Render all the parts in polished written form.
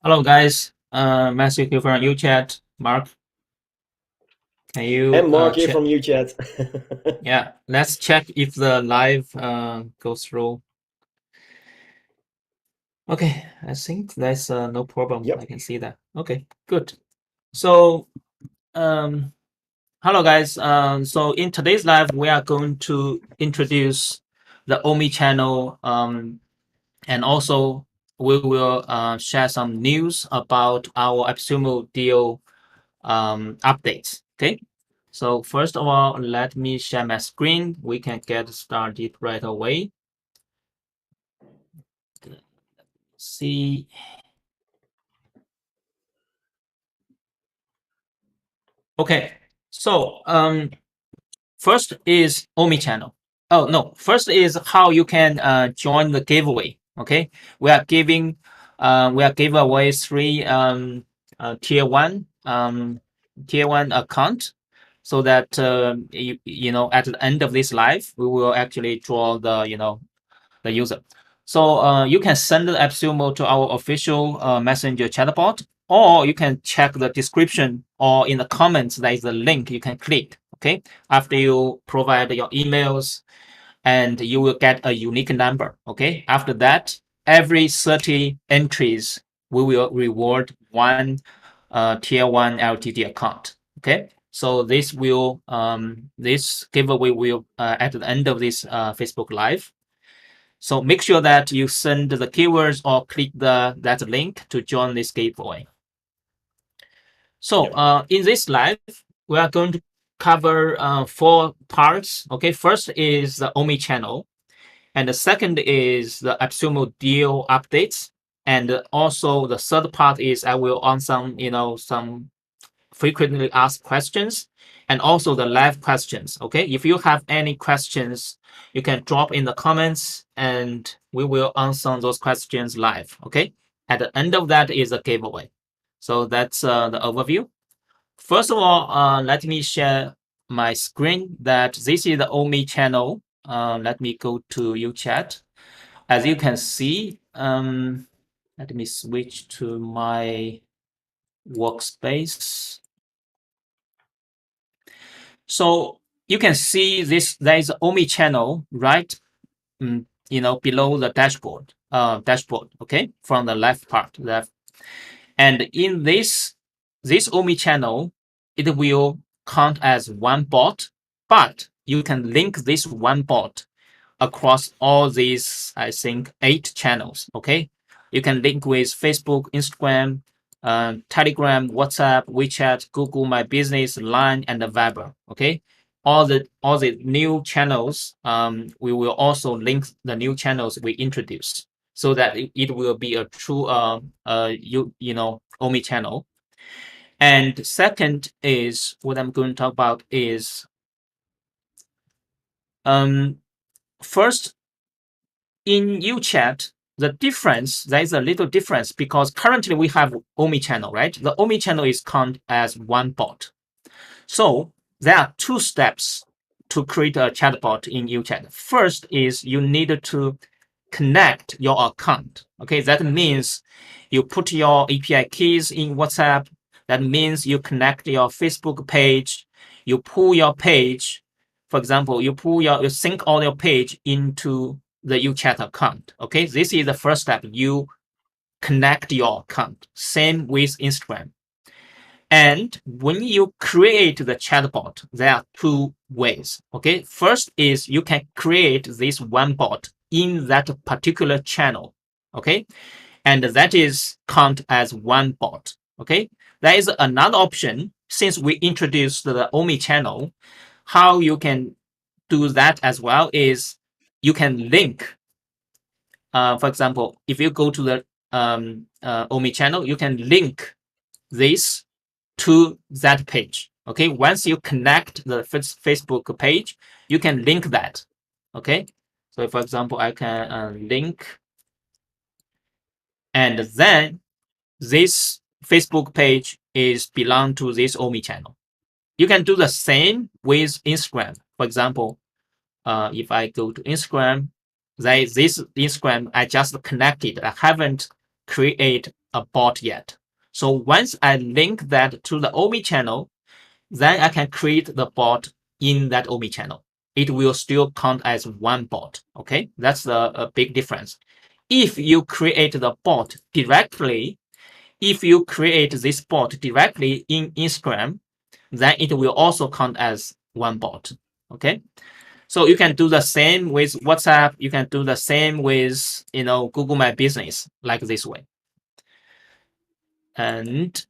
Hello, guys. Matthew here from UChat. Mark, can you And Mark here check? from UChat. Yeah, let's check if the live goes through. Okay, I think that's no problem. I Yep. can see that. Okay, good. So, um, hello, guys. So in today's live, we are going to introduce the Omni-Channel, and also we will share some news about our Appsumo deal updates. Okay. So first of all, let me share my screen. We can get started right away. See. Okay. So first is Omni-Channel. Oh no, first is how you can join the giveaway. Okay, we are giving away three tier one account, so that at the end of this live we will actually draw the user. So you can send the AppSumo to our official messenger chatbot, or you can check the description or in the comments. There is a link you can click. Okay, after you provide your emails, and you will get a unique number. Okay, after that, every 30 entries, we will reward one tier 1 LTD account. Okay, so this giveaway will at the end of this Facebook Live. So make sure that you send the keywords or click that link to join this giveaway. So Yep. in this live, we are going to cover four parts. Okay, first is the Omni-Channel, and the second is the Appsumo deal updates, and also the third part is I will answer some frequently asked questions, and also the live questions. Okay, if you have any questions, you can drop in the comments and we will answer those questions live. Okay, at the end of that is a giveaway. So that's the overview. First of all, let me share my screen. That this is the Omni-Channel. Let me go to UChat. As you can see, let me switch to my workspace. So you can see this. There is Omni-Channel right, below the dashboard. Okay, from the left part, left. And in this Omni-Channel, it will count as one bot, but you can link this one bot across all these, I think, 8 channels. Okay, you can link with Facebook, Instagram, Telegram, WhatsApp, WeChat, Google My Business, Line, and the Viber. Okay, all the new channels. We will also link the new channels we introduce, so that it will be a true Omni channel. And second is what I'm going to talk about is um first in UChat, the difference, there is a little difference because currently we have Omni-Channel, right? The Omni-Channel is counted as one bot. So there are 2 steps to create a chatbot in UChat. First is you need to connect your account. Okay, that means you put your API keys in WhatsApp. That means you connect your Facebook page. You pull your page. For example, you sync all your page into the UChat account. Okay, this is the first step. You connect your account. Same with Instagram. And when you create the chatbot, there are 2 ways. Okay, first is you can create this one bot in that particular channel. Okay, and that is count as one bot. Okay, there is another option. Since we introduced the Omni-Channel, how you can do that as well is you can link. For example, if you go to the Omni-Channel, you can link this to that page. Okay, once you connect the Facebook page, you can link that. Okay, so for example, I can link, and then this Facebook page is belong to this Omni-Channel. You can do the same with Instagram. For example, if I go to Instagram, this Instagram I just connected. I haven't create a bot yet. So once I link that to the Omni-channel, then I can create the bot in that Omni-channel. It will still count as one bot. Okay, that's a big difference. If you create the bot directly, if you create this bot directly in Instagram, then it will also count as one bot. Okay, so you can do the same with WhatsApp. You can do the same with Google My Business, like this way. And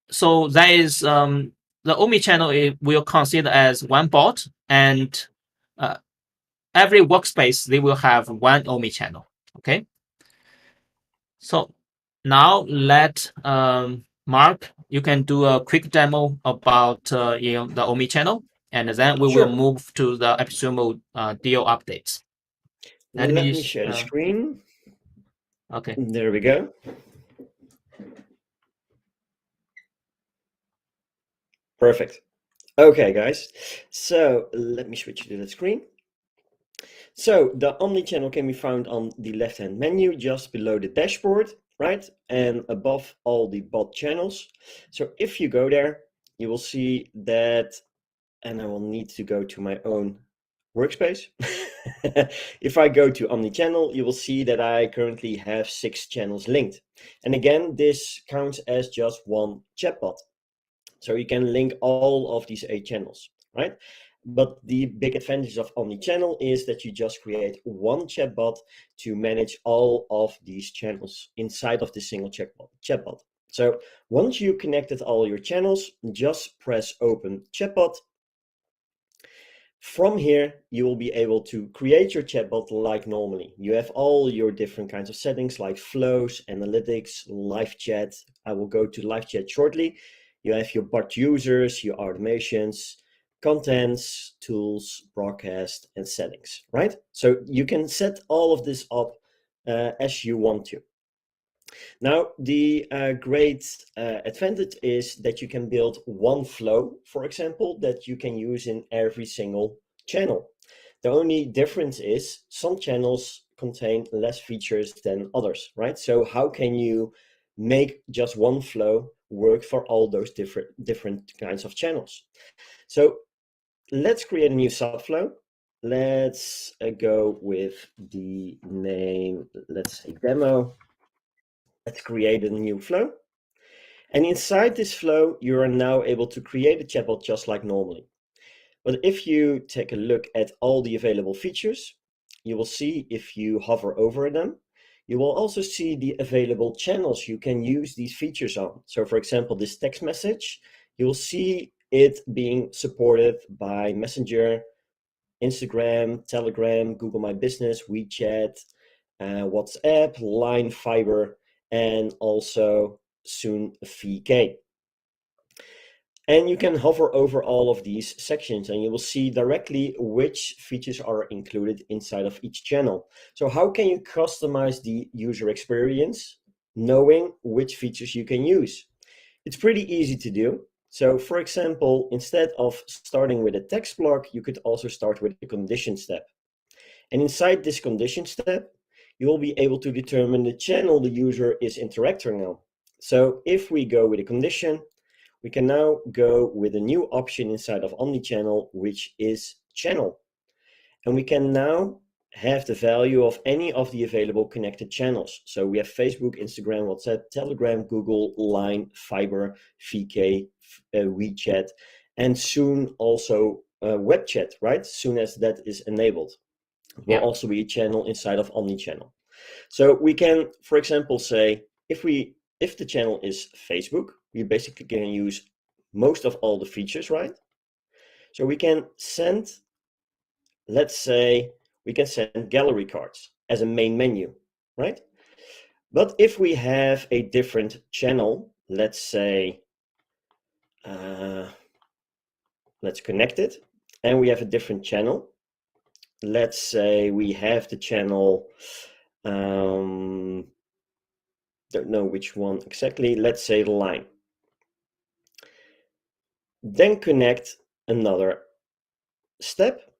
so that is the Omni-channel will consider as one bot, and every workspace they will have one Omni-channel. Okay. So now let Mark, you can do a quick demo about the Omni-channel, and then we will move to the Appsumo deal updates. Let me share the screen. Okay. There we go. Perfect. Okay, guys. So let me switch to the screen. So the Omni-channel can be found on the left-hand menu, just below the dashboard, right? And above all the bot channels. So if you go there, you will see that, and I will need to go to my own workspace. If I go to Omni-channel, you will see that I currently have 6 channels linked. And again, this counts as just one chatbot. So you can link all of these 8 channels, right? But the big advantage of Omni-channel is that you just create one chatbot to manage all of these channels inside of the single chatbot. So once you connected all your channels, just press open chatbot. From here, you will be able to create your chatbot like normally. You have all your different kinds of settings like flows, analytics, live chat. I will go to live chat shortly. You have your bot users, your automations, contents, tools, broadcast, and settings, right? So you can set all of this up as you want to. Now, the great advantage is that you can build one flow, for example, that you can use in every single channel. The only difference is some channels contain less features than others, right? So how can you make just one flow work for all those different kinds of channels? So let's create a new subflow. Let's go with the name, let's say demo. Let's create a new flow. And inside this flow, you are now able to create a chatbot just like normally. But if you take a look at all the available features, you will see if you hover over them, you will also see the available channels you can use these features on. So for example, this text message, you'll see it being supported by Messenger, Instagram, Telegram, Google My Business, WeChat, WhatsApp, Line, Fiber, and also soon VK. And you can hover over all of these sections and you will see directly which features are included inside of each channel. So how can you customize the user experience knowing which features you can use? It's pretty easy to do. So for example, instead of starting with a text block, you could also start with the condition step. And inside this condition step, you will be able to determine the channel the user is interacting on. So if we go with a condition, we can now go with a new option inside of Omni-channel, which is channel. And we can now have the value of any of the available connected channels. So we have Facebook, Instagram, WhatsApp, Telegram, Google, Line, Fiber, VK, WeChat, and soon also web chat, right? Soon as that is enabled. Will also be a channel inside of Omni-channel. So we can, for example, say if the channel is Facebook, we basically can use most of all the features, right? So we can send, let's say, we can send gallery cards as a main menu, right? But if we have a different channel, let's say, let's connect it, and we have a different channel. Let's say we have the channel, don't know which one exactly, let's say line. Then connect another step,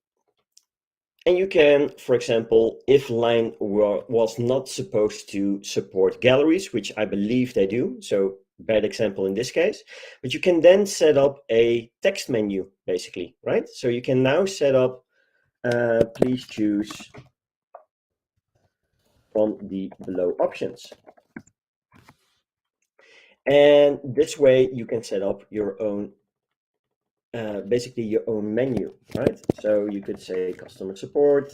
And you can, for example, if Line was not supposed to support galleries, which I believe they do, so bad example in this case, but you can then set up a text menu, basically, right? So you can now set up, please choose from the below options. And this way you can set up your own, basically your own menu, right? So you could say customer support.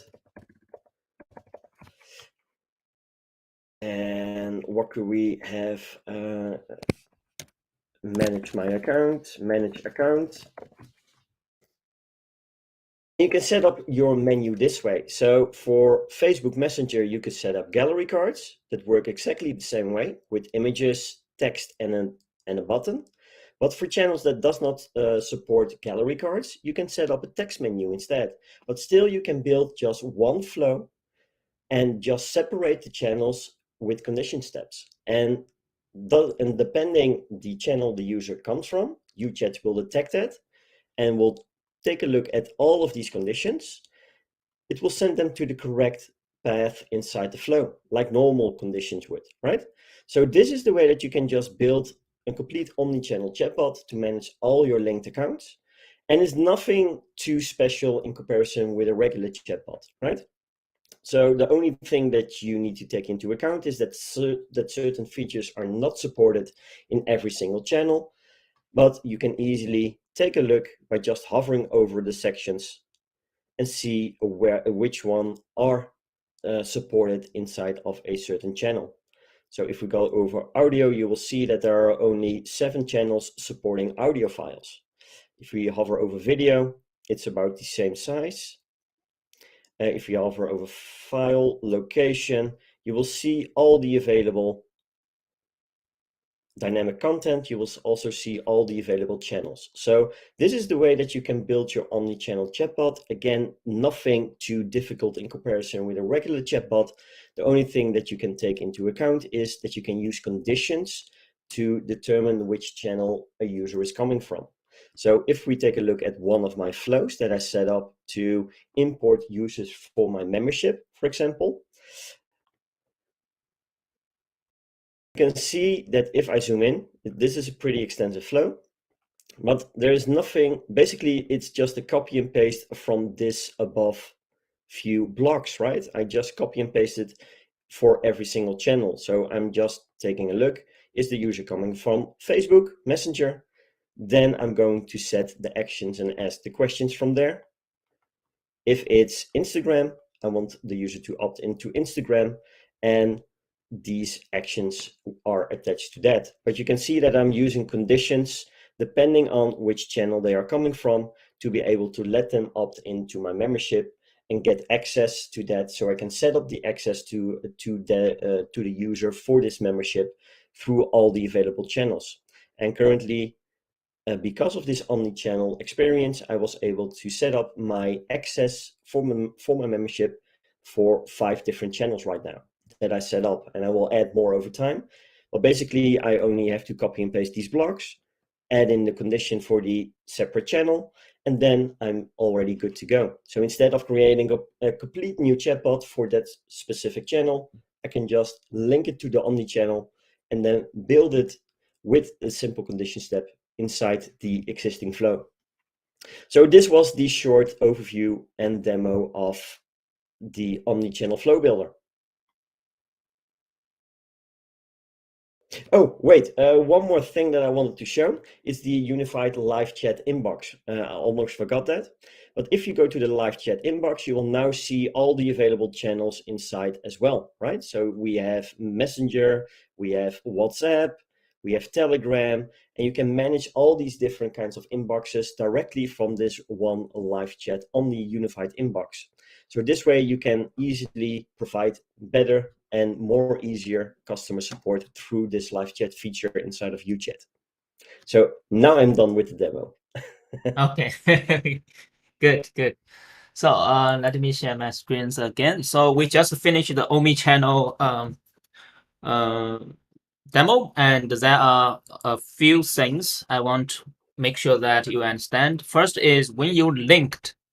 And what could we have? Manage my account, manage account. You can set up your menu this way. So for Facebook Messenger, you could set up gallery cards that work exactly the same way with images, text, and a button. But for channels that does not support gallery cards, you can set up a text menu instead. But still, you can build just one flow and just separate the channels with condition steps. And depending the channel the user comes from, UChat will detect that and will take a look at all of these conditions. It will send them to the correct path inside the flow, like normal conditions would, right? So this is the way that you can just build a complete omni-channel chatbot to manage all your linked accounts. And it's nothing too special in comparison with a regular chatbot, right? So the only thing that you need to take into account is that certain features are not supported in every single channel, but you can easily take a look by just hovering over the sections and see which one are supported inside of a certain channel. So if we go over audio, you will see that there are only 7 channels supporting audio files. If we hover over video, it's about the same size. If you hover over file location, you will see all the available dynamic content. You will also see all the available channels. So this is the way that you can build your omni-channel chatbot. Again, nothing too difficult in comparison with a regular chatbot. The only thing that you can take into account is that you can use conditions to determine which channel a user is coming from. So if we take a look at one of my flows that I set up to import users for my membership, for example, you can see that if I zoom in, this is a pretty extensive flow, but there is nothing, basically it's just a copy and paste from this above few blocks, right? I just copy and pasted for every single channel. So I'm just taking a look, is the user coming from Facebook, Messenger? Then I'm going to set the actions and ask the questions from there. If it's Instagram, I want the user to opt into Instagram, and these actions are attached to that. But you can see that I'm using conditions depending on which channel they are coming from to be able to let them opt into my membership and get access to that, so I can set up the access to the user for this membership through all the available channels. And currently, because of this omni-channel experience, I was able to set up my access for my membership for 5 different channels right now that I set up, and I will add more over time. But basically, I only have to copy and paste these blocks, add in the condition for the separate channel, and then I'm already good to go. So instead of creating a complete new chatbot for that specific channel, I can just link it to the omni-channel and then build it with a simple condition step inside the existing flow. So this was the short overview and demo of the Omni-Channel Flow Builder. Oh, wait, one more thing that I wanted to show is the unified live chat inbox. I almost forgot that. But if you go to the live chat inbox, you will now see all the available channels inside as well, right? So we have Messenger, we have WhatsApp, we have Telegram, and you can manage all these different kinds of inboxes directly from this one live chat on the unified inbox. So this way you can easily provide better and more easier customer support through this live chat feature inside of UChat. So now I'm done with the demo. Okay. Good, good. So let me share my screens again. So we just finished the Omni-Channel uh, demo, and there are a few things I want to make sure that you understand. First is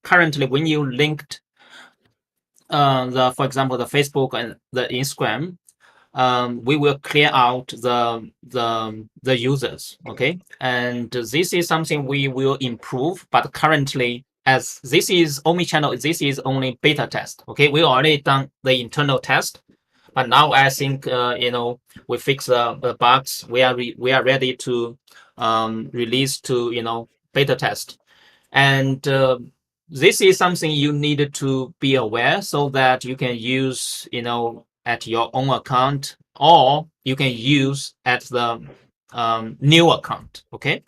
currently when you linked for example, the Facebook and the Instagram, we will clear out the users. Okay, and this is something we will improve. But currently, as this is Omni-Channel, this is only beta test. Okay, we already done the internal test, but now I think we fix the bugs. We are ready to release to beta test. And this is something you need to be aware so that you can use, at your own account, or you can use at the new account. Okay.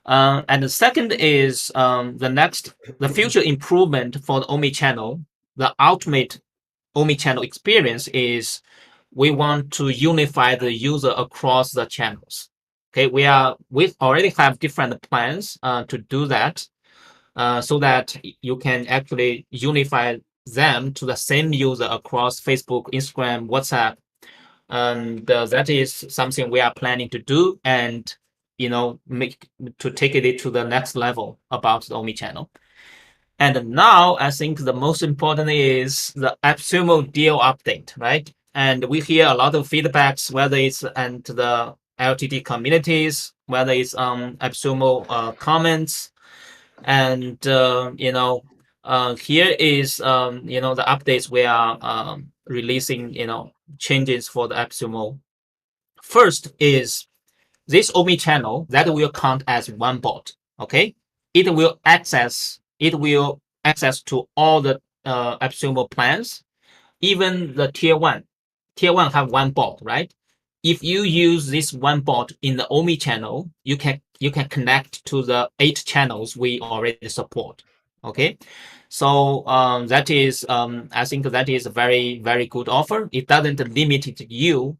And the second is the future improvement for the Omni-Channel. The ultimate Omni-Channel experience is we want to unify the user across the channels. Okay, we already have different plans to do that, so that you can actually unify them to the same user across Facebook, Instagram, WhatsApp, and that is something we are planning to do, and make to take it to the next level about the Omni-Channel. And now I think the most important is the AppSumo deal update, right? And we hear a lot of feedbacks, whether it's and the LTD communities, whether it's AppSumo comments, and here is the updates we are releasing, changes for the AppSumo. First is this Omni-Channel that will count as one bot. Okay, it will access to all the AppSumo plans, even the tier 1. Tier 1 have one bot, right? If you use this one bot in the Omni-Channel, you can connect to the 8 channels we already support. Okay, so that is I think that is a very, very good offer. It doesn't limit you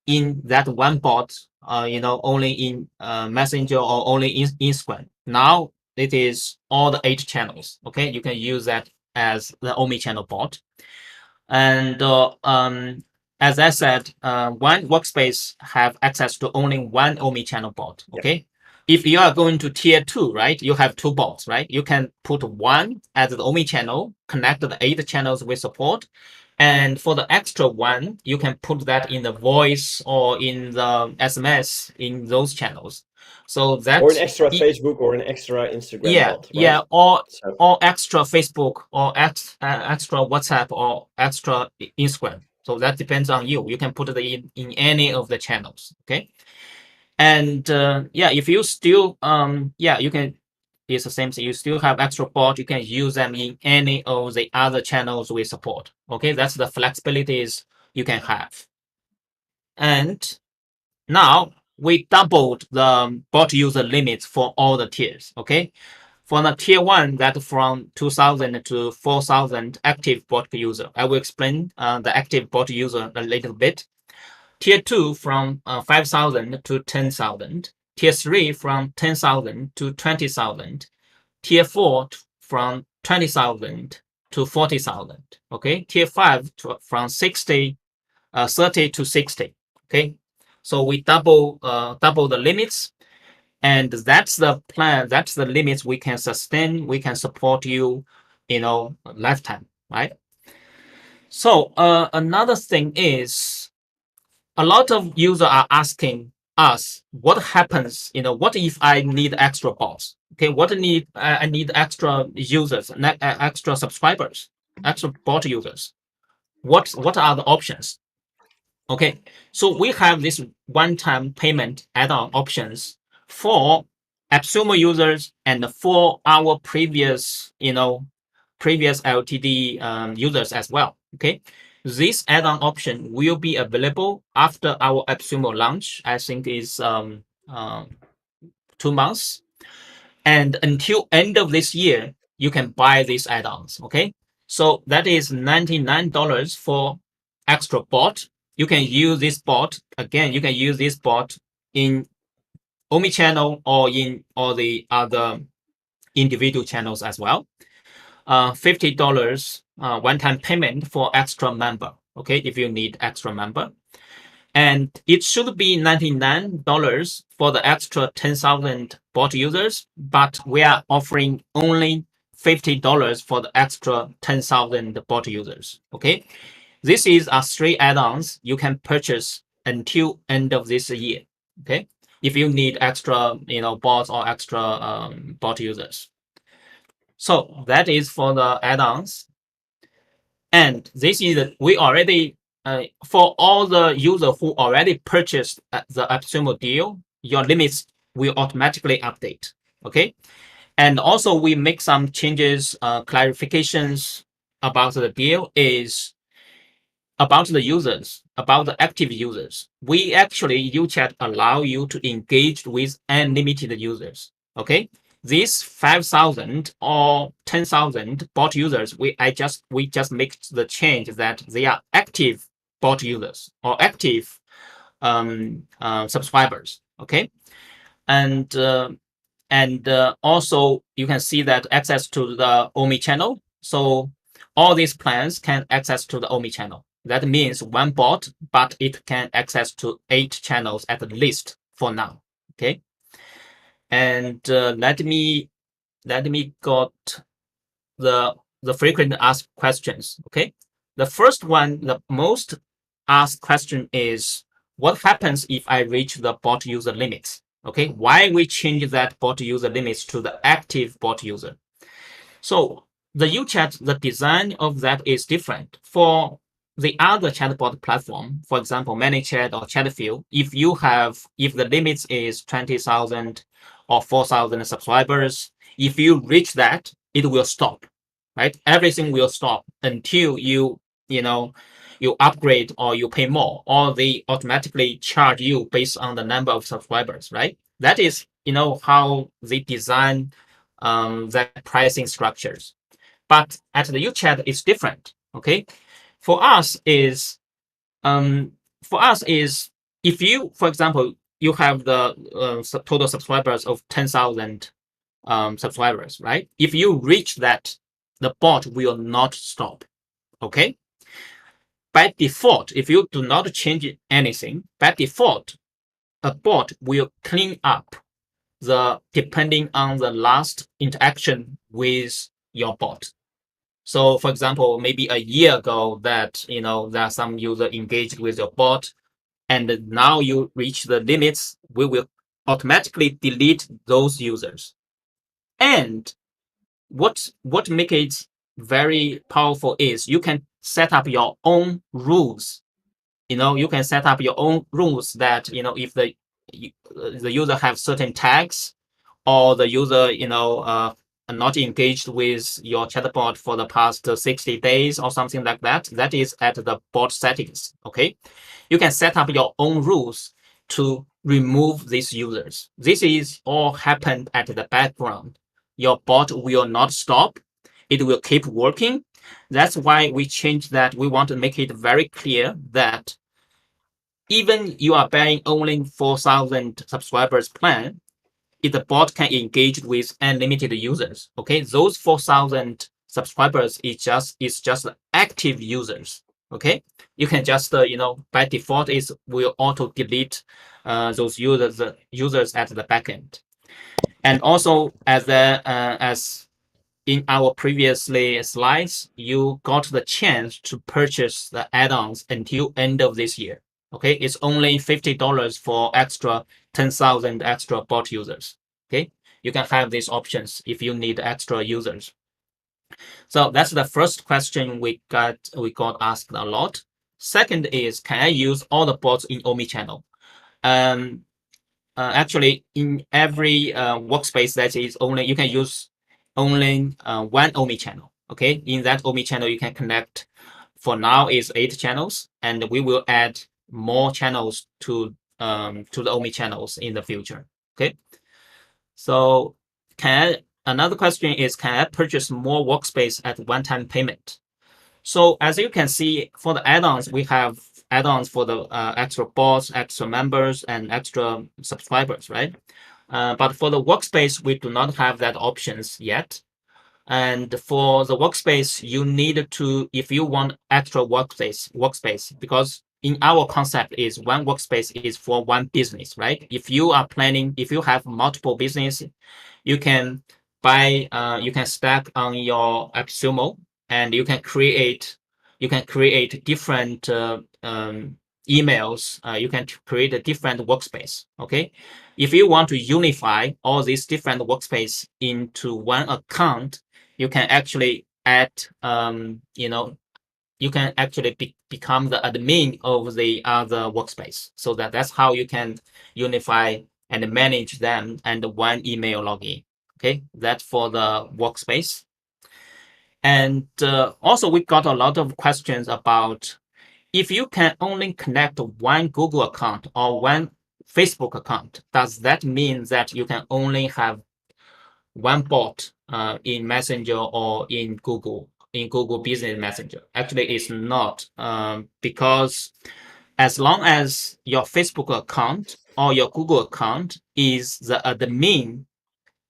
in that one bot, only in Messenger or only in Instagram. Now it is all the 8 channels. Okay, you can use that as the Omni-Channel bot. And as I said, one workspace have access to only one Omni-Channel bot. Okay. Yep. If you are going to tier 2, right, you have 2 bots, right? You can put one as the Omni-Channel, connect the 8 channels we support. And for the extra one, you can put that in the voice or in the SMS in those channels. So that or an extra Facebook or an extra Instagram bot, right? Yeah, or extra Facebook or extra WhatsApp or extra Instagram. So that depends on you. You can put it in any of the channels. Okay. And if you still you can. It's the same thing. You still have extra bot. You can use them in any of the other channels we support. Okay, that's the flexibilities you can have. And now we doubled the bot user limits for all the tiers. Okay, for the tier 1, that from 2,000 to 4,000 active bot user. I will explain the active bot user a little bit. Tier 2 from 5,000 to 10,000. Tier 3 from 10,000 to 20,000. Tier 4 from 20,000 to 40,000. Okay. Tier 5 from 30 to 60. Okay. So we double the limits, and that's the plan. That's the limits we can sustain. We can support you, lifetime, right? So another thing is, a lot of users are asking us, what happens, what if I need extra bots? Okay, what need I need extra users, extra subscribers, extra bot users? What are the options? Okay, so we have this one-time payment add-on options for AppSumo users and for our previous LTD users as well. Okay, this add-on option will be available after our AppSumo launch. I think is 2 months, and until end of this year, you can buy these add-ons. Okay, so that is $99 for extra bot. You can use this bot again. You can use this bot in Omni-Channel or in all the other individual channels as well. $50 one-time payment for extra member. Okay, if you need extra member. And it should be $99 for the extra 10,000 bot users, but we are offering only $50 for the extra 10,000 bot users. Okay, this is a 3 add-ons you can purchase until end of this year. Okay, if you need extra, bots or extra bot users. So that is for the add-ons. And this is we already for all the users who already purchased the AppSumo deal, your limits will automatically update. Okay, and also we make some changes, clarifications about the deal is about the users, about the active users. We actually UChat allow you to engage with unlimited users. Okay, these 5,000 or 10,000 bot users, we just make the change that they are active bot users or active subscribers. Okay, and also you can see that access to the Omni-Channel. So all these plans can access to the Omni-Channel. That means one bot, but it can access to 8 channels at least for now. Okay, and let me got the frequent asked questions. Okay, the first one, the most asked question is, what happens if I reach the bot user limits? Okay, why we change that bot user limits to the active bot user? So the UChat, the design of that is different. For the other chatbot platform, for example, ManyChat or Chatfield, if the limits is 20,000 or 4,000 subscribers, if you reach that, it will stop, right? Everything will stop until you upgrade or you pay more, or they automatically charge you based on the number of subscribers, right? That is, how they design that pricing structures. But at the UChat, it's different. Okay, for us is if you, for example, you have the total subscribers of 10,000 subscribers, right? If you reach that, the bot will not stop. Okay. By default, if you do not change anything, by default, a bot will clean up depending on the last interaction with your bot. So for example, maybe a year ago that, there are some user engaged with your bot, and now you reach the limits, we will automatically delete those users. And what make it very powerful is you can set up your own rules. You can set up your own rules that, if the user have certain tags, or the user, not engaged with your chatbot for the past 60 days or something like that, that is at the bot settings. Okay, you can set up your own rules to remove these users. This is all happened at the background. Your bot will not stop. It will keep working. That's why we changed that. We want to make it very clear that even you are buying only 4,000 subscribers plan, if the bot can engage with unlimited users. Okay, those 4,000 subscribers is just active users. Okay, you can just by default is will auto delete those users at the backend. And also as in our previously slides, you got the chance to purchase the add-ons until end of this year. Okay, it's only $50 for extra 10,000 extra bot users. Okay, you can have these options if you need extra users. So that's the first question we got asked a lot. Second is, can I use all the bots in Omni-Channel? Actually, in every workspace that is only, you can use only one Omni-Channel. Okay, in that Omni-Channel you can connect. For now is 8 channels, and we will add more channels to the Omni-Channels in the future. Okay, so another question is, can I purchase more workspace at one-time payment? So as you can see, for the add-ons, we have add-ons for the extra bots, extra members, and extra subscribers, right? But for the workspace, we do not have that options yet. And for the workspace, you need to, if you want extra workspace, because in our concept is one workspace is for one business, right? If you are planning, if you have multiple business, you can by you can stack on your AppSumo, and you can create different emails. You can create a different workspace. Okay, if you want to unify all these different workspace into one account, you can actually add you can actually become the admin of the other workspace. So that's how you can unify and manage them and one email login. Okay, that's for the workspace. And also, we got a lot of questions about if you can only connect one Google account or one Facebook account, does that mean that you can only have one bot in Messenger or in Google Business Messenger? Actually, it's not, because as long as your Facebook account or your Google account is the admin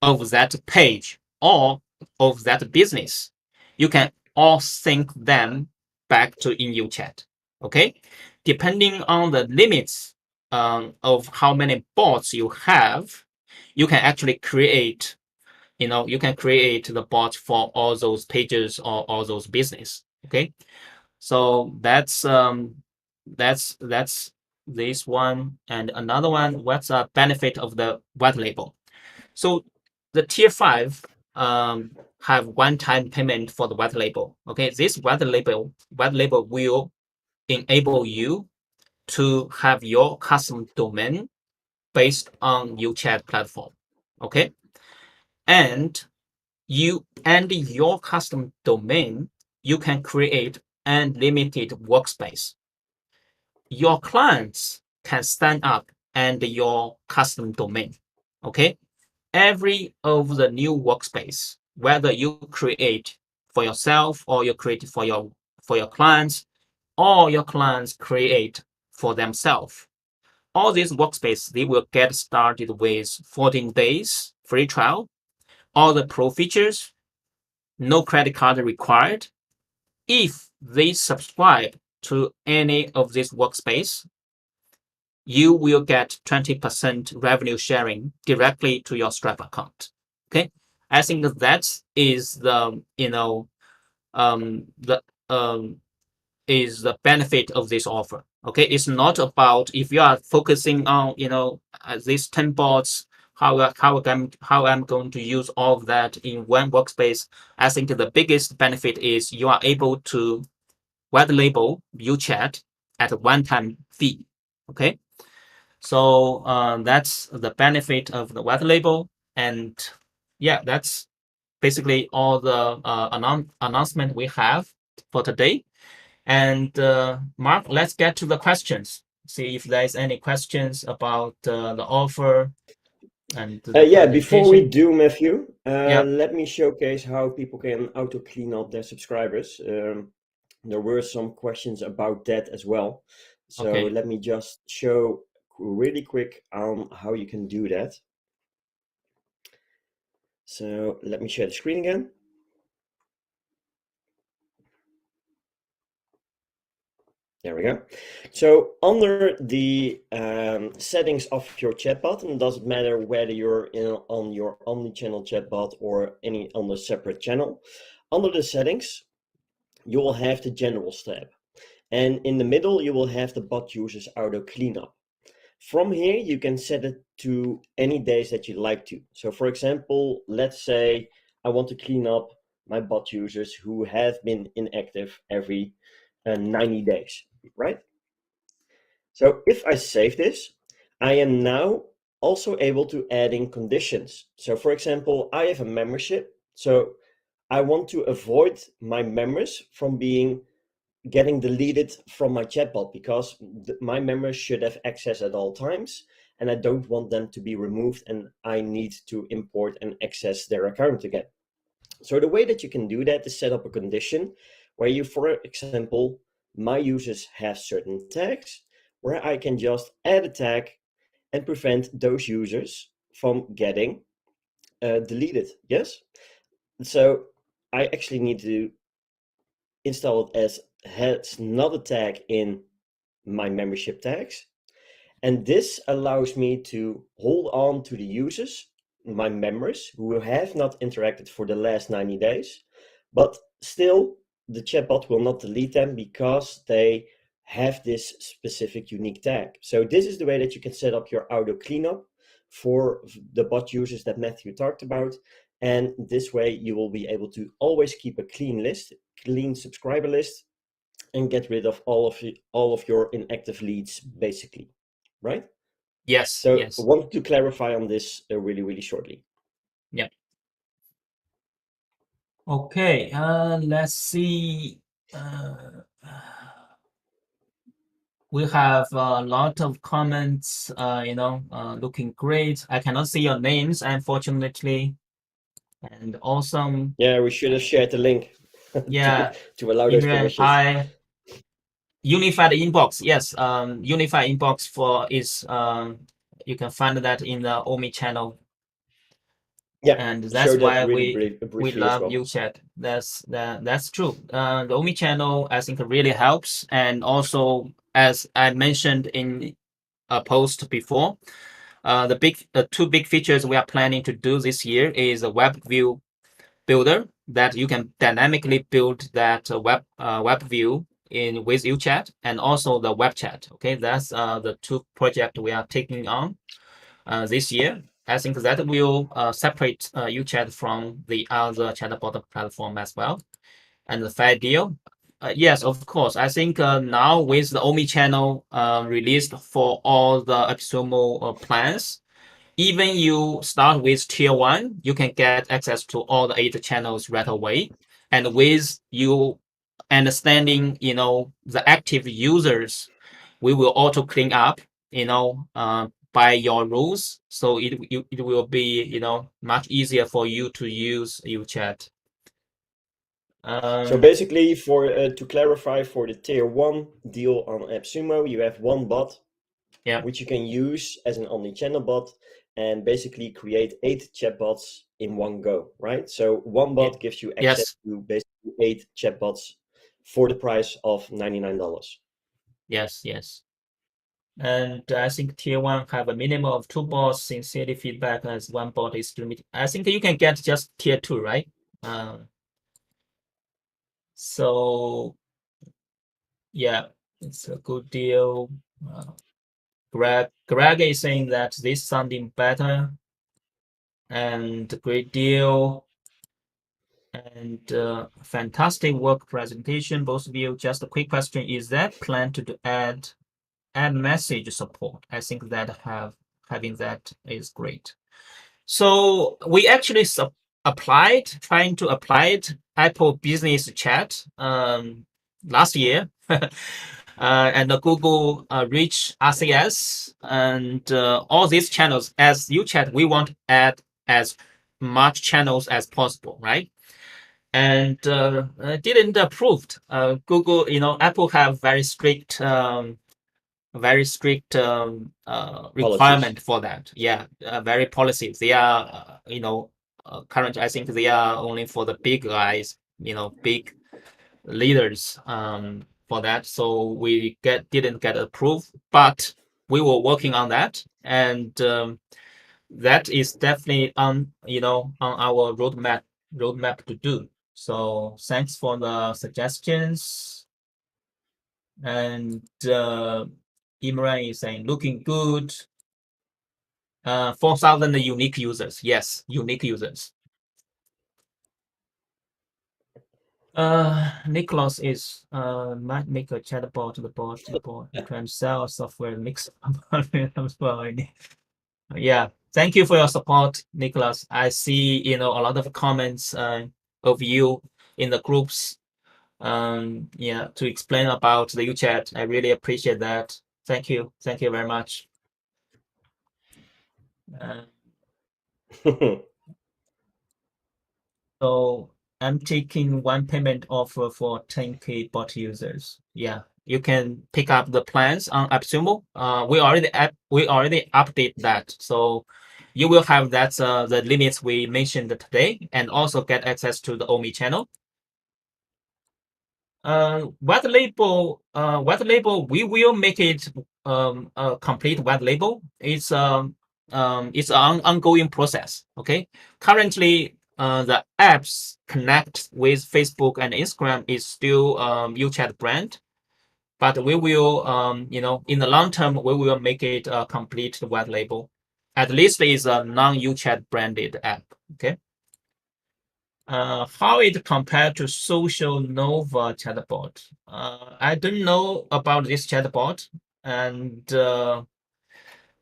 of that page or of that business, you can all sync them back to in UChat. Okay, depending on the limits of how many bots you have, you can actually create you can create the bot for all those pages or all those business. Okay, so that's this one. And another one, what's the benefit of the white label? So the tier 5 have one-time payment for the white label. Okay, this white label will enable you to have your custom domain based on UChat platform. Okay, and your custom domain, you can create unlimited workspace. Your clients can stand up and your custom domain. Okay, every of the new workspace, whether you create for yourself or you create for your clients, or your clients create for themselves, all these workspace, they will get started with 14 days free trial, all the pro features, no credit card required. If they subscribe to any of this workspace, you will get 20% revenue sharing directly to your Stripe account. Okay, I think that is the benefit of this offer. Okay, it's not about if you are focusing on these 10 bots, how I'm going to use all of that in one workspace. I think the biggest benefit is you are able to white label UChat at a one-time fee. Okay, so that's the benefit of the white label. And yeah, that's basically all the announcement we have for today. And Mark, let's get to the questions. See if there's any questions about the offer and the Yeah, before we presentation. do, Matthew, Yeah. let me showcase how people can auto clean up their subscribers. There were some questions about that as well. So Okay. let me just show really quick on how you can do that. So let me share the screen again. There we go. So under the settings of your chatbot, and it doesn't matter whether you're on your Omni-Channel chatbot or any other separate channel, under the settings, you will have the Generals tab. And in the middle, you will have the bot users auto cleanup. From here, you can set it to any days that you'd like to. So for example, let's say I want to clean up my bot users who have been inactive every 90 days, right? So if I save this, I am now also able to add in conditions. So for example, I have a membership. So I want to avoid my members from getting deleted from my chatbot because my members should have access at all times, and I don't want them to be removed and I need to import and access their account again. So the way that you can do that is set up a condition where you, for example, my users have certain tags where I can just add a tag and prevent those users from getting deleted. Yes. So I actually need to install it as has another tag in my membership tags. And this allows me to hold on to the users my members who have not interacted for the last 90 days, but still the chatbot will not delete them because they have this specific unique tag. So this is the way that you can set up your auto cleanup for the bot users that Matthew talked about. And this way you will be able to always keep a clean list, clean subscriber list, and get rid of all of your inactive leads, basically, right? Yes, So I yes. want to clarify on this really shortly. Yeah. Okay, let's see. Uh, we have a lot of comments, looking great. I cannot see your names, unfortunately. And awesome. Yeah, we should have shared the link Yeah, to allow those Imran, permissions. hi. Unified inbox. Yes, unified inbox for is you can find that in the Omni-Channel, Yeah, and that's show that why really we briefly as love well. UChat. That's true. The Omni-Channel I think really helps, and also as I mentioned in a post before, the two big features we are planning to do this year is a web view builder that you can dynamically build that web view in with UChat, and also the web chat. Okay, that's the two projects we are taking on this year. I think that will separate UChat from the other chatbot platform as well. And the fair deal, yes, of course. I think now with the Omni-Channel released for all the Appsumo plans, even you start with tier 1, you can get access to all the 8 channels right away. And with you understanding, the active users, we will auto clean up, by your rules. So it will be, much easier for you to use UChat. So basically, for to clarify, for the tier 1 deal on AppSumo, you have one bot Yeah, which you can use as an omni-channel bot and basically create 8 chatbots in one go, right? So one yeah, bot gives you access yes, to basically 8 chatbots for the price of $99. yes, yes. And I think tier 1 have a minimum of 2 bots. Sincerely feedback as one bot is limited. I think you can get just tier 2, right? Um, so yeah, it's a good deal. Uh, Greg is saying that this sounding better and great deal and fantastic work presentation, both of you. Just a quick question: is that plan to add message support? I think that having that is great. So we actually trying to apply it Apple Business Chat last year, and the Google Reach RCS, and all these channels. As UChat, we want to add as much channels as possible, right? And didn't approved. Google, Apple have very strict Policies. requirement for that. Yeah, very policies. They are, current. I think they are only for the big guys, big leaders for that. So we didn't get approved, but we were working on that, and that is definitely on our roadmap to do. So thanks for the suggestions. And Imran is saying looking good. 4,000 unique users. Yes, unique users. Nicholas is might make a chatbot, the bot you can sell software mix as well. Yeah, thank you for your support, Nicholas. I see, a lot of comments of you in the groups. Yeah, to explain about the UChat. I really appreciate that. Thank you very much. Uh, So I'm taking one payment offer for 10K bot users. Yeah, you can pick up the plans on AppSumo. We already update that, so you will have that the limits we mentioned today, and also get access to the Omni-Channel. White label, we will make it a complete white label. It's it's an ongoing process. Okay, currently the apps connect with Facebook and Instagram is still UChat brand, but we will in the long term we will make it a complete white label. At least it's a non-UChat branded app. Okay. How it compared to Social Nova chatbot? I don't know about this chatbot, and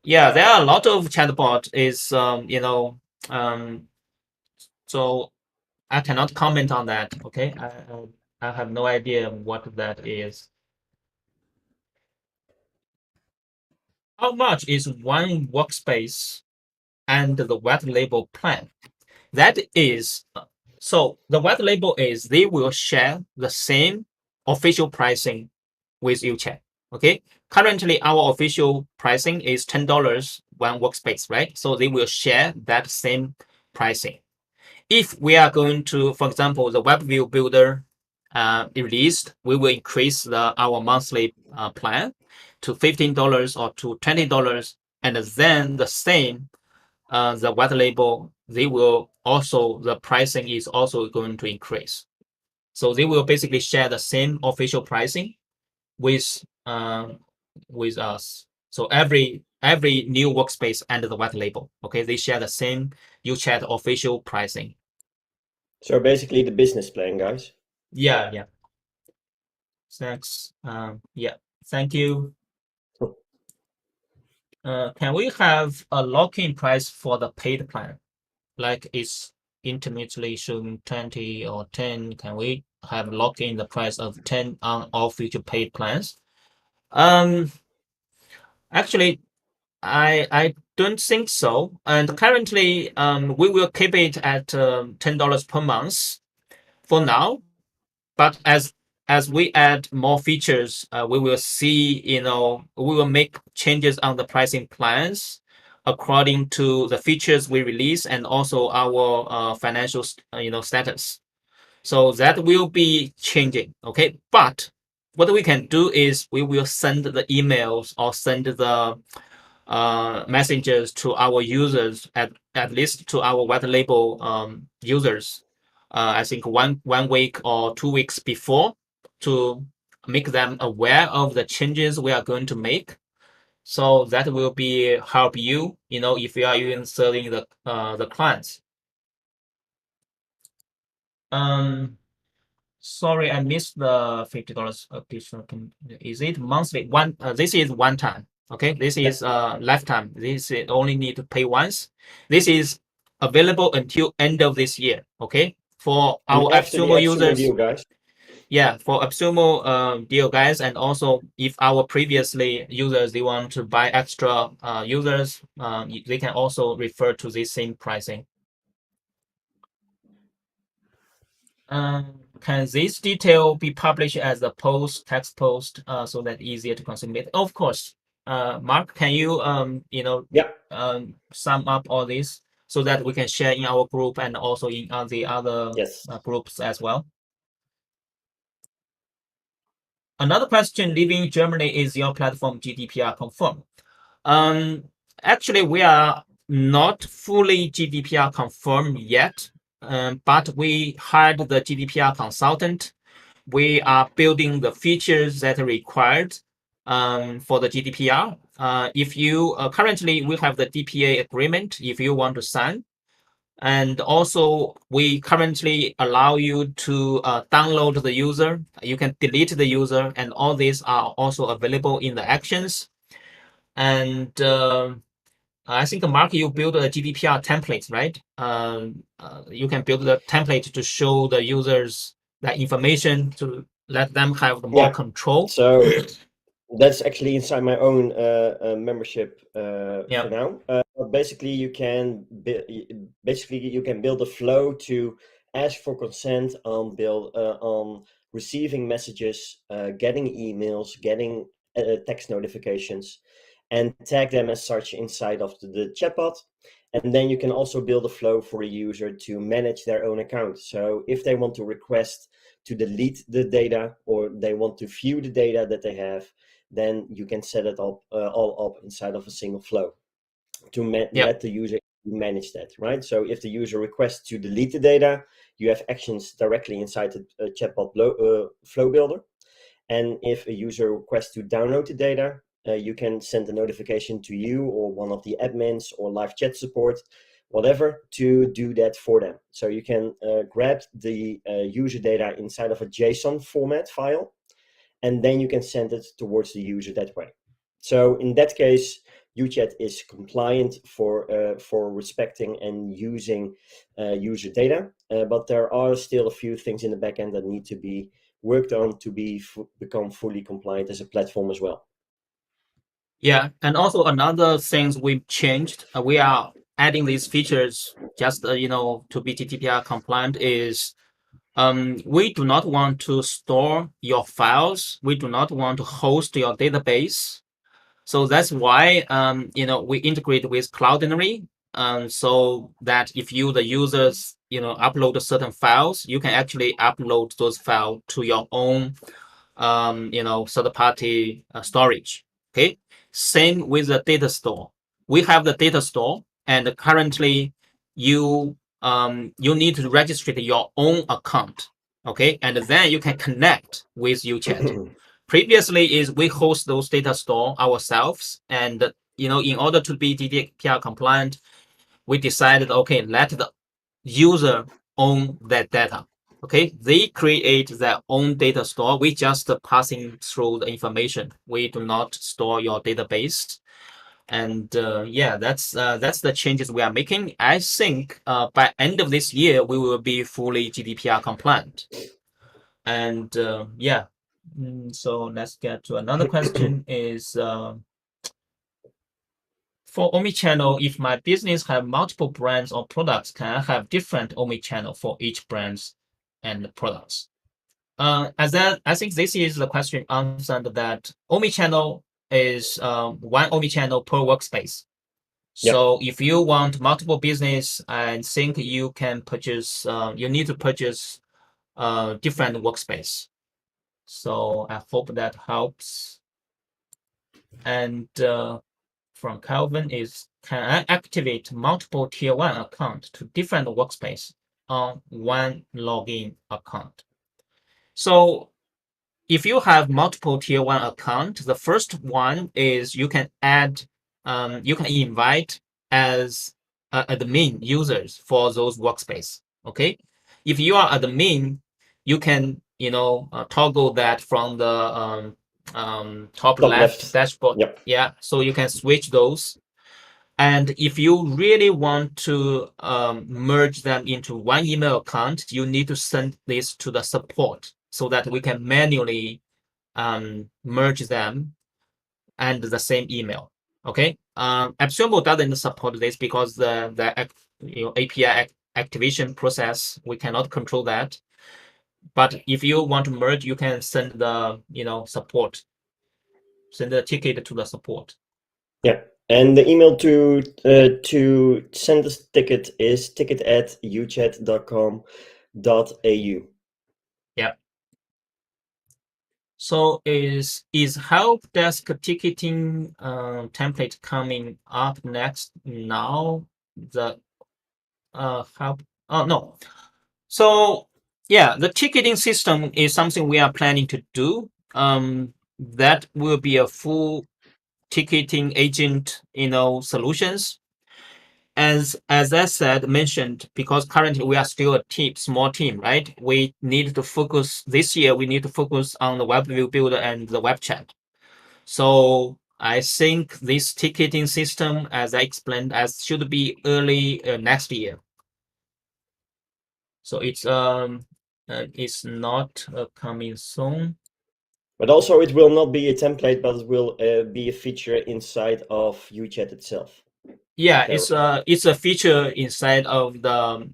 yeah, there are a lot of chatbot is um, so I cannot comment on that. Okay, I have no idea what that is. How much is one workspace and the white label plan? That is, so the white label is they will share the same official pricing with UChat. Okay. Currently, our official pricing is $10 one workspace, right? So they will share that same pricing. If we are going to, for example, the web view builder released, we will increase our monthly plan to $15 or to $20, and then the same the white label, they will also, the pricing is also going to increase. So they will basically share the same official pricing with us. So every new workspace under the white label, okay, they share the same UChat official pricing. So basically the business plan, guys. Yeah, yeah. Thanks. Yeah, thank you. Can we have a lock-in price for the paid plan? Like it's intermittently showing 20 or 10. Can we have lock in the price of 10 on all future paid plans? Um, Actually, I don't think so. And currently, we will keep it at $10 per month for now. But as we add more features, we will see, we will make changes on the pricing plans according to the features we release and also our financial, status. So that will be changing. Okay, but what we can do is we will send the emails or send the messages to our users, at least to our white label users. I think one week or 2 weeks before, to make them aware of the changes we are going to make. So that will be help you, if you are even serving the clients. Um, Sorry, I missed the $50 additional. Is it monthly? This is one time. Okay, this is lifetime. This is only need to pay once. This is available until end of this year. Okay, for And our after the Appsumo Appsumo users. deal, guys. Yeah, for Appsumo deal guys, and also if our previously users they want to buy extra users, they can also refer to this same pricing. Can this detail be published as a text post, so that easier to consume it? Of course. Mark, can you Yeah. sum up all this so that we can share in our group and also in the other Yes. groups as well? Another question: Living Germany, is your platform GDPR conform? Um, Actually, we are not fully GDPR conform yet, but we hired the GDPR consultant. We are building the features that are required for the GDPR. If you currently we have the DPA agreement, if you want to sign, and also we currently allow you to download the user. You can delete the user, and all these are also available in the actions. And I think, Mark, you build a GDPR template, right? You can build the template to show the users that information to let them have more Yeah. control. So that's actually inside my own membership Yeah. for now. But basically, you can build a flow to ask for consent on receiving messages, getting emails, getting text notifications, and tag them as such inside of the chatbot. And then you can also build a flow for a user to manage their own account. So if they want to request to delete the data, or they want to view the data that they have, then you can set it up all up inside of a single flow. to Yep. let the user manage that, right? So if the user requests to delete the data, you have actions directly inside the chatbot flow builder. And if a user requests to download the data, you can send a notification to you or one of the admins or live chat support, whatever, to do that for them. So you can grab the user data inside of a JSON format file, and then you can send it towards the user that way. So in that case, UChat is compliant for respecting and using user data, but there are still a few things in the backend that need to be worked on to become fully compliant as a platform as well. Yeah, and also another things we've changed, we are adding these features just to be GDPR compliant is we do not want to store your files. We do not want to host your database. So that's why we integrate with Cloudinary, so that if you the users upload certain files, you can actually upload those files to your own third-party storage. Okay. Same with the data store. We have the data store, and currently you need to register your own account. Okay, and then you can connect with UChat. Previously, is we host those data store ourselves, and in order to be GDPR compliant, we decided, okay, let the user own that data. Okay, they create their own data store. We just passing through the information. We do not store your database. And yeah, that's the changes we are making. I think by end of this year we will be fully GDPR compliant. And yeah, so let's get to another question. Is for Omni-Channel, if my business have multiple brands or products, can I have different Omni-Channel for each brands and products? I think this is the question answered that Omni-Channel is one Omni-Channel per workspace. Yep. So if you want multiple business, I think you can purchase. You need to purchase different workspace. So I hope that helps. And from Calvin is, can I activate multiple tier 1 accounts to different workspace on one login account? So if you have multiple tier 1 account, the first one is you can invite as admin users for those workspace. Okay. If you are admin, you can, toggle that from the top Top left left. dashboard. Yep. Yeah. So you can switch those. And if you really want to merge them into one email account, you need to send this to the support so that we can manually merge them and the same email. Okay. Appsumo doesn't support this because the API activation process, we cannot control that. But if you want to merge, you can send the support, send the ticket to the support. Yeah. And the email to send this ticket is ticket@uchat.com.au. Yeah. So is help desk ticketing template coming up next now? The help. Oh no. So yeah, the ticketing system is something we are planning to do. That will be a full ticketing agent, solutions. As I said, mentioned, because currently we are still a small team, right? We need to focus this year. We need to focus on the web view builder and the web chat. So I think this ticketing system, as I explained, as should be early next year. So it's not coming soon. But also, it will not be a template, but it will be a feature inside of UChat itself. Yeah, Clarify. it's a feature inside of the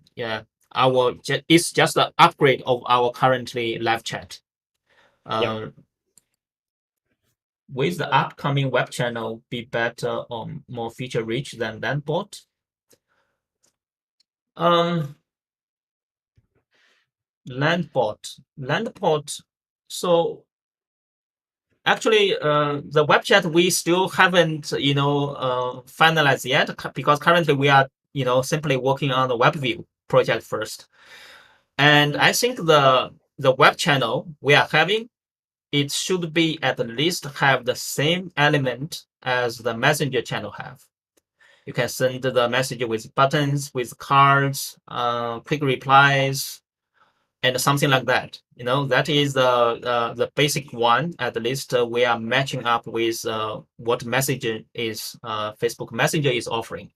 it's just an upgrade of our currently live chat. Yeah. With the upcoming web channel be better or more feature rich than Landbot? Um, Landbot. So Actually, the web chat we still haven't, finalized yet because currently we are, simply working on the web view project first. And I think the web channel we are having, it should be at least have the same element as the messenger channel have. You can send the message with buttons, with cards, quick replies, and something like that. That is the basic one. At least we are matching up with what Messenger is Facebook Messenger is offering,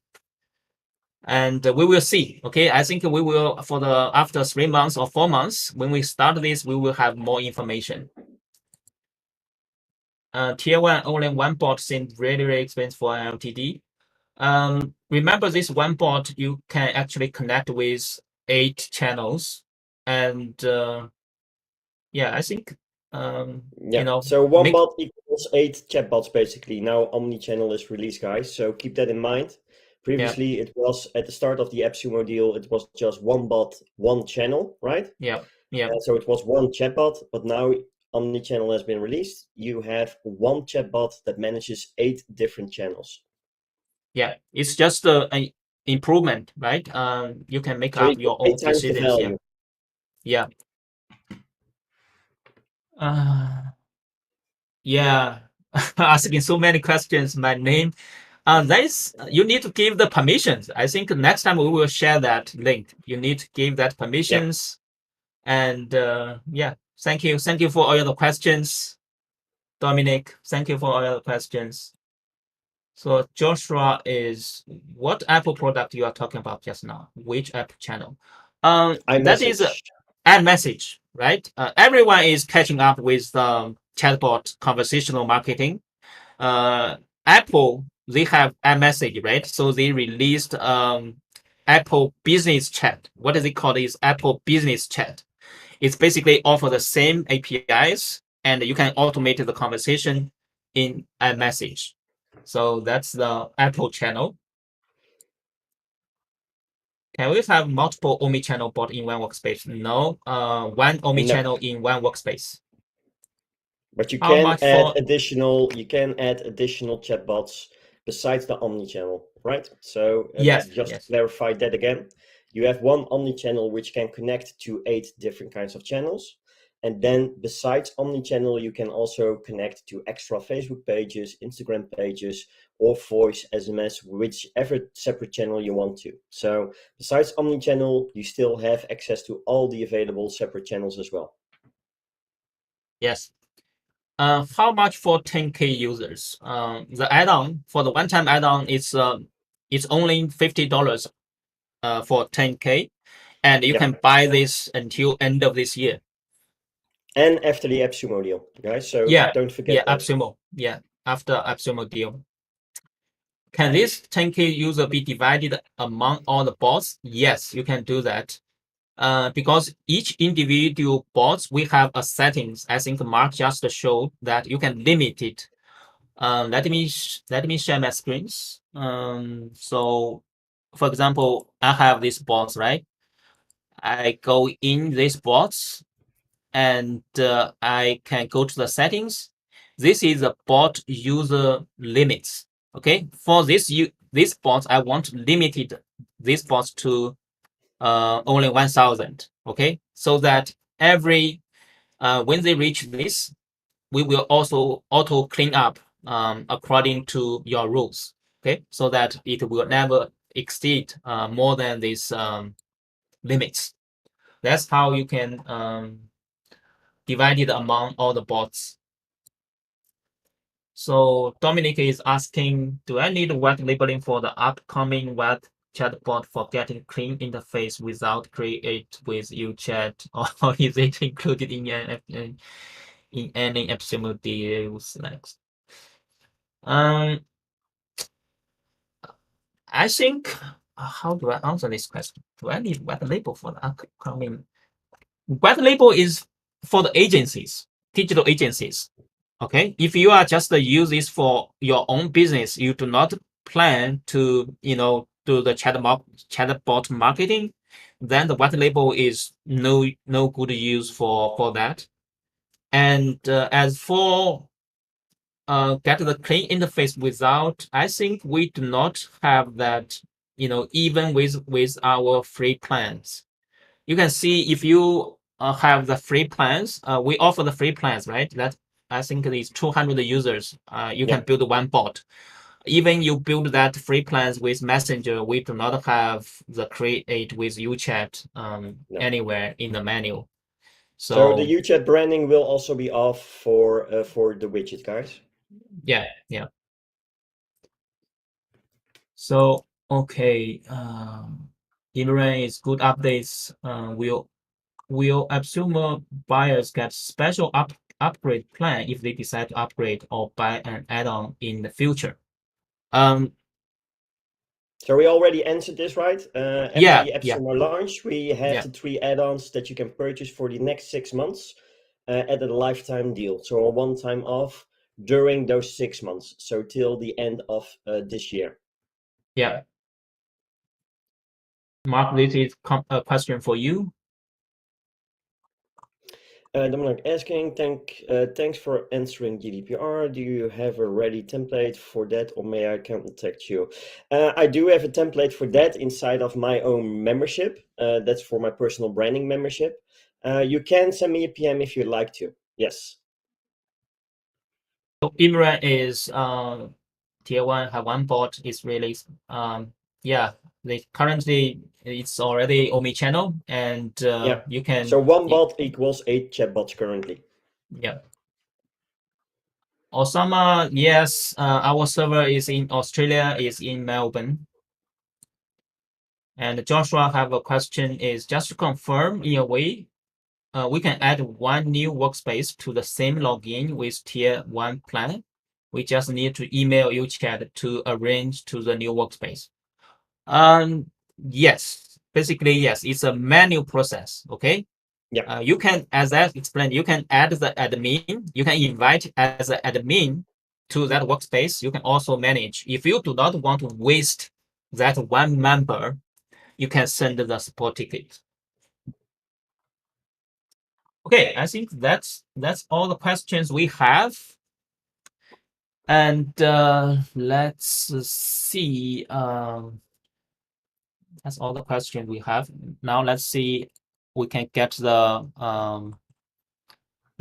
and we will see. Okay, I think we will for the after 3 months or 4 months when we start this, we will have more information. Tier 1 only one bot seems really, really expensive for LTD. Remember this one bot you can actually connect with 8 channels, and yeah, I think Yeah, so one make bot equals 8 chatbots basically. Now Omni-Channel is released, guys, so keep that in mind. yeah, Previously, it was at the start of the Appsumo deal, it was just one bot, one channel, right? yeah, yeah, So it was one chatbot, but now Omni-Channel has been released. You have one chatbot that manages 8 different channels. yeah. It's just an improvement, right? You can make So you up get your 8 own times the decisions. Yeah, value. yeah, uh, yeah. Asking so many questions. My name. That is, you need to give the permissions. I think next time we will share that link. You need to give that Yeah, permissions. And yeah, thank you for all the questions, Dominic. Thank you for all the questions. So Joshua is what Apple product you are talking about just now? Which app channel? That is iMessage. ad message, right? Everyone is catching up with chatbot conversational marketing. Uh, Apple they have ad message, right? So they released Apple Business Chat. What is it called? Is Apple Business Chat. It's basically offer the same APIs, and you can automate the conversation in a message. So that's the Apple channel. Can we have multiple Omni-channel bot in one workspace? No, one No. Omni-channel in one workspace. But How much for? you can add additional chatbots besides the omni-channel, right? So Yes, just to yes, clarify that again, you have one omni-channel which can connect to 8 different kinds of channels. And then besides omni-channel, you can also connect to extra Facebook pages, Instagram pages, or voice, SMS, whichever separate channel you want to. So besides omni-channel, you still have access to all the available separate channels as well. yes. How much for 10K users? The add-on for the one-time add-on it's only $50 for 10K, and you Yeah. can buy this until end of this year. And after the AppSumo deal, guys. So Yeah, don't forget yeah, that. Appsumo. Yeah, after Appsumo deal. Can this 10K user be divided among all the bots? Yes, you can do that. Because each individual bots, we have a settings. I think Mark just showed that you can limit it. Let me share my screens. So, for example, I have this bots, right? I go in this bots and I can go to the settings. This is the bot user limits. Okay, for this bot, I want limited this bot to only 1,000. Okay, so that every when they reach this, we will also auto clean up according to your rules. Okay, so that it will never exceed more than these limits. That's how you can divide it among all the bots. So Dominic is asking, do I need web labeling for the upcoming web chatbot for getting clean interface without create with UChat, or is it included in any Appsumo deals next? Um, I think how do I answer this question? Do I need web label for the upcoming? Web label is for the agencies, digital agencies. Okay, if you are just use this for your own business, you do not plan to do the chatbot marketing, then the white label is no good use for that. And as for get the clean interface without, I think we do not have that, even with our free plans. You can see if you have the free plans, we offer the free plans, right? That I think is 200 users. You can build one bot. Even you build that free plans with Messenger, we do not have the create with UChat No. anywhere in the menu. So the So UChat branding will also be off for the widget, guys. yeah. So okay, Imran is good updates. Will Appsumo buyers get special upgrade plan if they decide to upgrade or buy an add-on in the future? Um, So we already answered this, right? After yeah, the yeah, Appsumo launch, we have yeah, the 3 add-ons that you can purchase for the next 6 months at a lifetime deal. So a one-time off during those 6 months. So till the end of this year. yeah. Mark, this is a question for you. Dominic asking, thanks for answering GDPR. Do you have a ready template for that, or may I contact you? I do have a template for that inside of my own membership. That's for my personal branding membership. You can send me a PM if you'd like to. Yes. So Imran is tier one have one bot is released. Yeah, they currently it's already Omni-Channel, and Yeah. you can So one bot equals 8 chatbots currently. yeah. Osama, yes, our server is in Australia, is in Melbourne. And Joshua have a question is just to confirm in a way, we can add one new workspace to the same login with tier one plan. We just need to email UChat to arrange to the new workspace. Yes, basically, yes, it's a manual process. Okay. Yeah. You can, as I explained, you can add the admin, you can invite as an admin to that workspace. You can also manage. If you do not want to waste that one member, you can send the support ticket. Okay, I think that's all the questions we have. And let's see. That's all the questions we have. Now let's see we can get the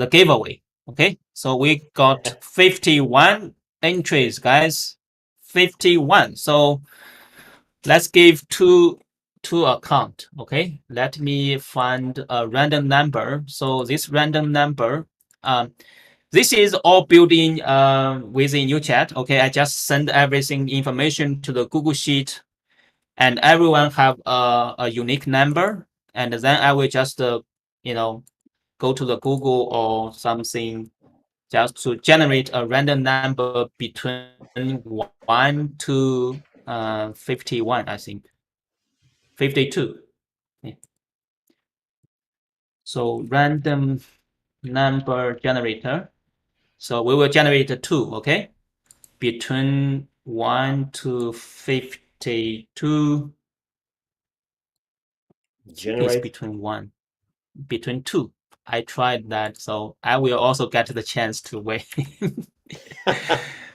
giveaway. Okay, so we got 51 entries, guys. 51. So let's give two account. Okay, let me find a random number. So this random number, this is all built-in within UChat. Okay, I just send everything information to the Google Sheet, and everyone have a unique number, and then I will just go to the Google or something just to generate a random number between 1 to 51, I think 52. Yeah. So random number generator. So we will generate two, okay? Between 1 to 52. I think it's Generate. between 1, between 2. I tried that, so I will also get the chance to wait.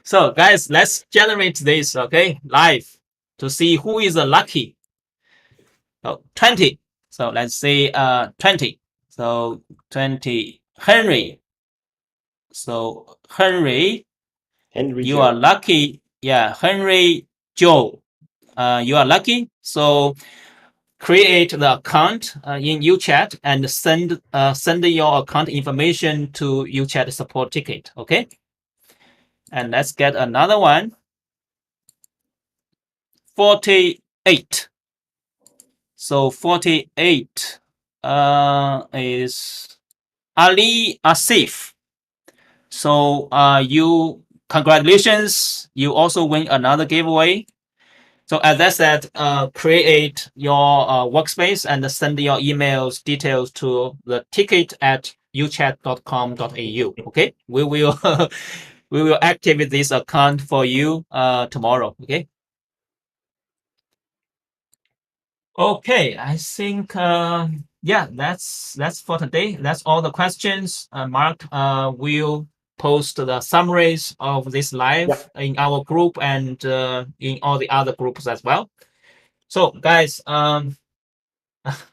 So guys, let's generate this, okay, live to see who is lucky. So 20. So let's say 20. So 20 Henry. So Henry, Henry you are Joe. lucky. Yeah, Henry Joe. You are lucky. So create the account in UChat and send your account information to UChat support ticket. Okay. And let's get another one. 48. So 48 is Ali Asif. So you congratulations, you also win another giveaway. So as I said, create your workspace and send your emails details to the ticket at uchat.com.au. Okay, we will we will activate this account for you tomorrow. Okay. Okay, I think yeah, that's for today. That's all the questions. Mark will post the summaries of this live in our group and in all the other groups as well. So guys,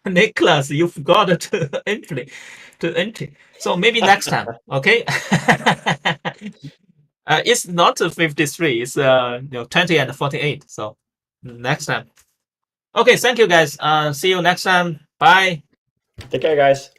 Nicholas, you forgot to enter. So maybe next time, okay? It's not 53, it's 20 and 48. So next time. Okay, thank you guys. See you next time. Bye. Take care, guys.